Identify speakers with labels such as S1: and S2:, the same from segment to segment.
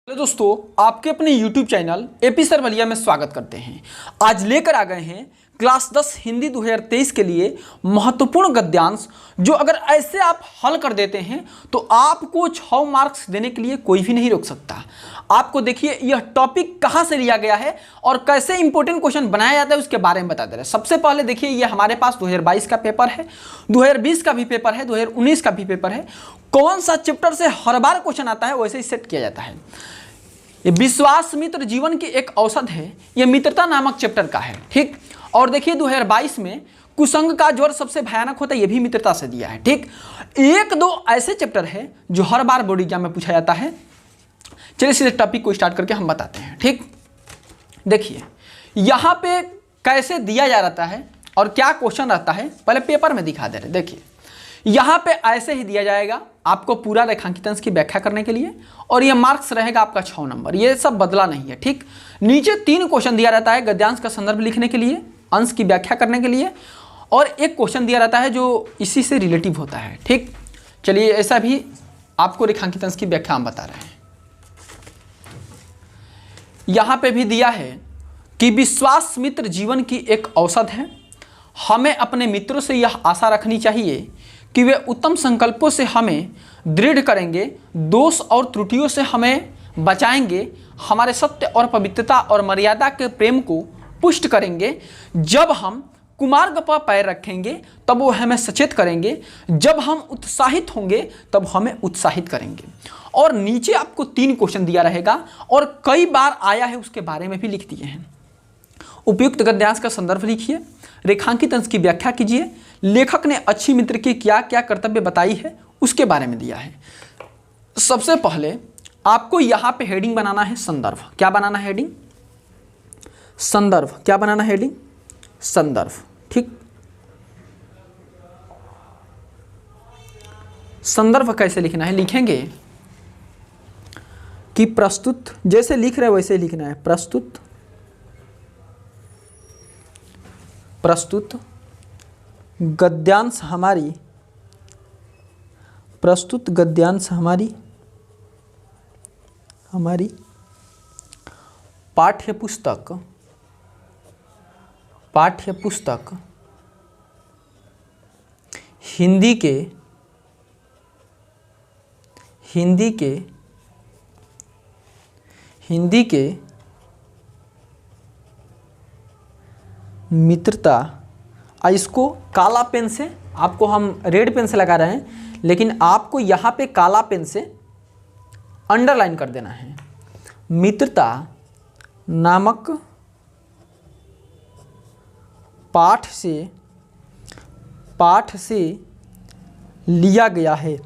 S1: Hello दोस्तों, आपके अपने YouTube channel AP sir Ballia में स्वागत करते हैं। आज लेकर आ गए हैं क्लास 10 हिंदी 2023 के लिए महत्वपूर्ण गद्यांश, जो अगर ऐसे आप हल कर देते हैं तो आपको 6 मार्क्स देने के लिए कोई भी नहीं रोक सकता। आपको देखिए यह टॉपिक कहाँ से लिया गया है और कैसे इंपॉर्टेंट क्वेश्चन बनाया जाता है उसके बारे में बता दे रहे हैं। सबसे पहले देखिए, ये हमारे पास 2022 का पेपर है, 2020 का भी पेपर है, 2019 का भी पेपर है। कौन सा चैप्टर से हर बार क्वेश्चन आता है वैसे ही सेट किया जाता है। ये विश्वास मित्र जीवन की एक औषध है, यह मित्रता नामक चैप्टर का है, ठीक। और देखिए 2022 में कुसंग का ज्वर सबसे भयानक होता है, यह भी मित्रता से दिया है, ठीक। एक दो ऐसे चैप्टर है जो हर बार बोर्ड एग्जाम में पूछा जाता है। चलिए सीधे टॉपिक को स्टार्ट करके हम बताते हैं, ठीक। देखिए यहाँ पे कैसे दिया जा रहता है और क्या क्वेश्चन रहता है, पहले पेपर में दिखा दे रहे। देखिए यहाँ पे ऐसे ही दिया जाएगा आपको पूरा रेखांकित की व्याख्या करने के लिए, और ये मार्क्स रहेगा आपका 6 नंबर। ये सब बदला नहीं है, ठीक। नीचे 3 क्वेश्चन दिया रहता है गद्यांश का संदर्भ लिखने के लिए, अंश की व्याख्या करने के लिए, और एक क्वेश्चन दिया रहता है जो इसी से रिलेटिव होता है, ठीक। चलिए ऐसा भी आपको रेखांकित अंश की व्याख्या हम बता रहे हैं। यहाँ पे भी दिया है कि विश्वास मित्र जीवन की एक औषध है। हमें अपने मित्रों से यह आशा रखनी चाहिए कि वे उत्तम संकल्पों से हमें दृढ़ करेंगे, दोष और त्रुटियों से हमें बचाएंगे, हमारे सत्य और पवित्रता और मर्यादा के प्रेम को पुष्ट करेंगे। जब हम कुमार्ग पर पैर रखेंगे तब वो हमें सचेत करेंगे, जब हम उत्साहित होंगे तब हमें उत्साहित करेंगे। और नीचे आपको 3 क्वेश्चन दिया रहेगा और कई बार आया है उसके बारे में भी लिख दिए हैं। उपयुक्त गद्यांश का संदर्भ लिखिए, रेखांकित अंश की व्याख्या कीजिए, लेखक ने अच्छी मित्र की क्या क्या कर्तव्य बताई है उसके बारे में दिया है। सबसे पहले आपको यहां पे हेडिंग बनाना है संदर्भ। क्या बनाना है हेडिंग? संदर्भ। क्या बनाना है हेडिंग? संदर्भ, ठीक। संदर्भ कैसे लिखना है? लिखेंगे कि प्रस्तुत, जैसे लिख रहे वैसे लिखना है, प्रस्तुत गद्यांश हमारी, प्रस्तुत गद्यांश हमारी पाठ्य पुस्तक हिंदी के मित्रता, इसको काला पेन से, आपको हम रेड पेन से लगा रहे हैं लेकिन आपको यहाँ पे काला पेन से अंडरलाइन कर देना है। मित्रता नामक पाठ से लिया गया है।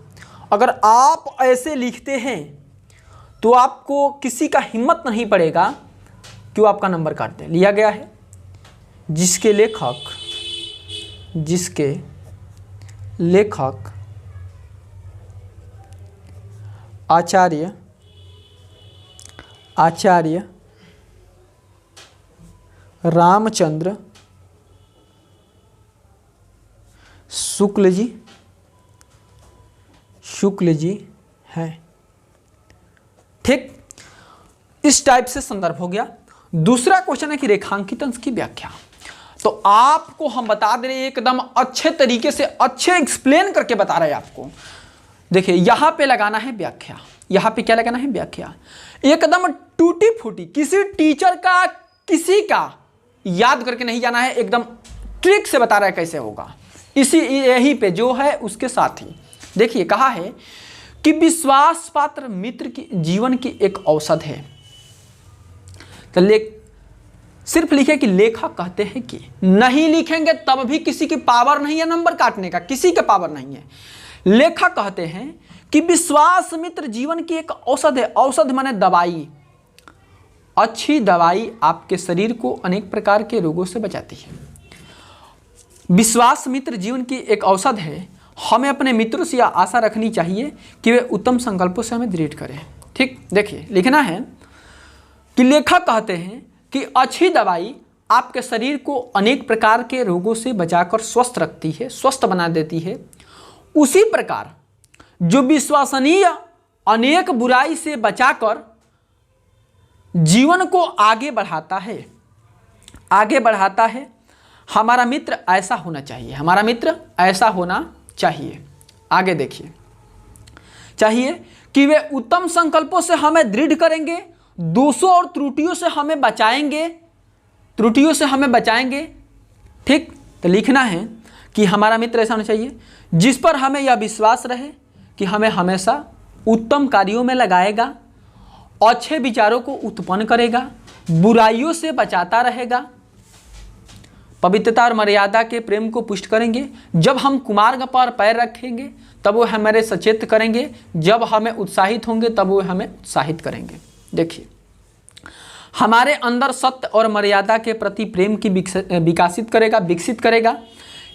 S1: अगर आप ऐसे लिखते हैं तो आपको किसी का हिम्मत नहीं पड़ेगा कि वो आपका नंबर काट दे। लिया गया है जिसके लेखक आचार्य रामचंद्र शुक्ल जी हैं, ठीक। इस टाइप से संदर्भ हो गया। दूसरा क्वेश्चन है कि रेखांकित अंश की व्याख्या। तो आपको हम बता दे रहे हैं, एकदम अच्छे तरीके से अच्छे एक्सप्लेन करके बता रहे हैं आपको। देखिए यहां पे लगाना है व्याख्या। यहां पे क्या लगाना है? व्याख्या। एकदम टूटी फूटी, किसी टीचर का किसी का याद करके नहीं जाना है, एकदम ट्रिक से बता रहा है कैसे होगा। इसी यही पे जो है उसके साथ ही देखिए कहा है कि विश्वास पात्र मित्र की जीवन की एक औषध है। तो सिर्फ लिखे कि लेखक कहते हैं कि, नहीं लिखेंगे तब भी किसी की पावर नहीं है नंबर काटने का, किसी के पावर नहीं है। लेखक कहते हैं कि विश्वास मित्र जीवन की एक औषध है। औषध माने दवाई, अच्छी दवाई आपके शरीर को अनेक प्रकार के रोगों से बचाती है। विश्वास मित्र जीवन की एक औषध है। हमें अपने मित्रों से यह आशा रखनी चाहिए कि वे उत्तम संकल्पों से हमें दृढ़ करें, ठीक। देखिए लिखना है कि लेखक कहते हैं कि अच्छी दवाई आपके शरीर को अनेक प्रकार के रोगों से बचाकर स्वस्थ रखती है, स्वस्थ बना देती है। उसी प्रकार जो विश्वसनीय अनेक बुराई से बचाकर जीवन को आगे बढ़ाता है, आगे बढ़ाता है। हमारा मित्र ऐसा होना चाहिए, हमारा मित्र ऐसा होना चाहिए। आगे देखिए, चाहिए कि वे उत्तम संकल्पों से हमें दृढ़ करेंगे, दोषों और त्रुटियों से हमें बचाएंगे, त्रुटियों से हमें बचाएंगे। ठीक, तो लिखना है कि हमारा मित्र ऐसा होना चाहिए जिस पर हमें यह विश्वास रहे कि हमें हमेशा उत्तम कार्यों में लगाएगा, अच्छे विचारों को उत्पन्न करेगा, बुराइयों से बचाता रहेगा, पवित्रता और मर्यादा के प्रेम को पुष्ट करेंगे। जब हम कुमार्ग पर पैर रखेंगे तब वो हमारे सचेत करेंगे, जब हमें उत्साहित होंगे तब वो हमें उत्साहित करेंगे। देखिए, हमारे अंदर सत्य और मर्यादा के प्रति प्रेम की विकसित करेगा, विकसित करेगा।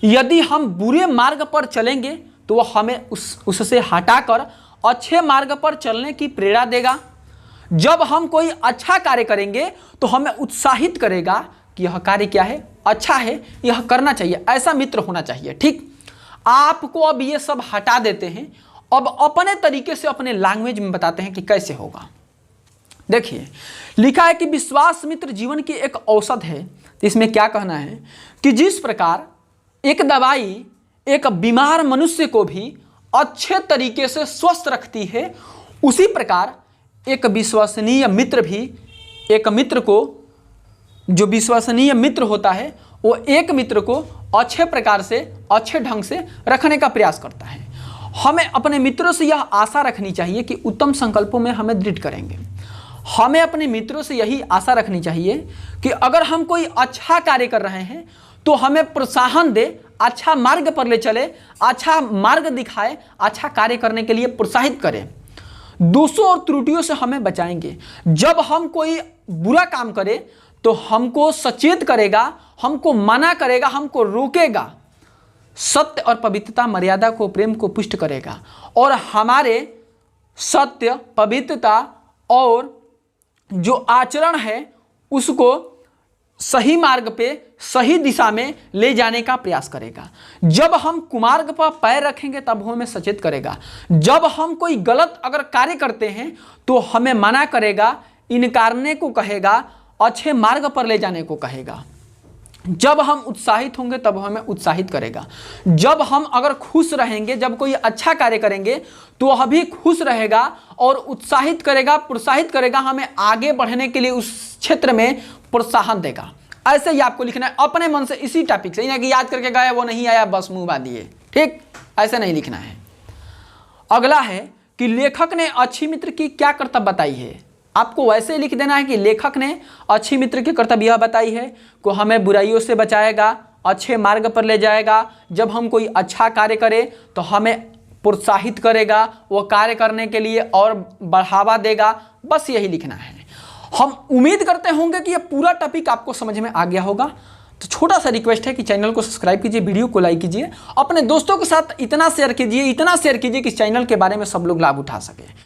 S1: यदि हम बुरे मार्ग पर चलेंगे तो वह हमें उससे हटाकर अच्छे मार्ग पर चलने की प्रेरणा देगा। जब हम कोई अच्छा कार्य करेंगे तो हमें उत्साहित करेगा कि यह कार्य क्या है, अच्छा है, यह करना चाहिए, ऐसा मित्र होना चाहिए। ठीक, आपको अब ये सब हटा देते हैं, अब अपने तरीके से अपने लैंग्वेज में बताते हैं कि कैसे होगा। देखिए, लिखा है कि विश्वास मित्र जीवन की एक औषध है। तो इसमें क्या कहना है कि जिस प्रकार एक दवाई एक बीमार मनुष्य को भी अच्छे तरीके से स्वस्थ रखती है, उसी प्रकार एक विश्वसनीय मित्र भी एक मित्र को, जो विश्वसनीय मित्र होता है वो एक मित्र को अच्छे प्रकार से, अच्छे ढंग से रखने का प्रयास करता है। हमें अपने मित्रों से यह आशा रखनी चाहिए कि उत्तम संकल्पों में हमें दृढ़ करेंगे। हमें अपने मित्रों से यही आशा रखनी चाहिए कि अगर हम कोई अच्छा कार्य कर रहे हैं तो हमें प्रोत्साहन दे, अच्छा मार्ग पर ले चले, अच्छा मार्ग दिखाए, अच्छा कार्य करने के लिए प्रोत्साहित करें। दोषों और त्रुटियों से हमें बचाएंगे। जब हम कोई बुरा काम करें तो हमको सचेत करेगा, हमको मना करेगा, हमको रोकेगा, सत्य और पवित्रता मर्यादा को, प्रेम को पुष्ट करेगा और हमारे सत्य, पवित्रता और जो आचरण है उसको सही मार्ग पे, सही दिशा में ले जाने का प्रयास करेगा। जब हम कुमार्ग पर पैर रखेंगे तब वो हमें सचेत करेगा। जब हम कोई गलत अगर कार्य करते हैं तो हमें मना करेगा, इनकारने को कहेगा, अच्छे मार्ग पर ले जाने को कहेगा। जब हम उत्साहित होंगे तब हमें उत्साहित करेगा। जब हम अगर खुश रहेंगे, जब कोई अच्छा कार्य करेंगे तो वह भी खुश रहेगा और उत्साहित करेगा, प्रोत्साहित करेगा, हमें आगे बढ़ने के लिए उस क्षेत्र में प्रोत्साहन देगा। ऐसे ही आपको लिखना है अपने मन से, इसी टॉपिक से, यानी कि याद करके गए वो नहीं आया बस मुंह बांध दिए। ठीक, ऐसे नहीं लिखना है। अगला है कि लेखक ने अच्छी मित्र की क्या कर्तव्य बताई है। आपको वैसे लिख देना है कि लेखक ने अच्छी मित्र की कर्तव्य यह बताई है कि हमें बुराइयों से बचाएगा, अच्छे मार्ग पर ले जाएगा। जब हम कोई अच्छा कार्य करें तो हमें प्रोत्साहित करेगा, वो कार्य करने के लिए और बढ़ावा देगा। बस यही लिखना है। हम उम्मीद करते होंगे कि ये पूरा टॉपिक आपको समझ में आ गया होगा। तो छोटा सा रिक्वेस्ट है कि चैनल को सब्सक्राइब कीजिए, वीडियो को लाइक कीजिए, अपने दोस्तों के साथ इतना शेयर कीजिए कि इस चैनल के बारे में सब लोग लाभ उठा सके।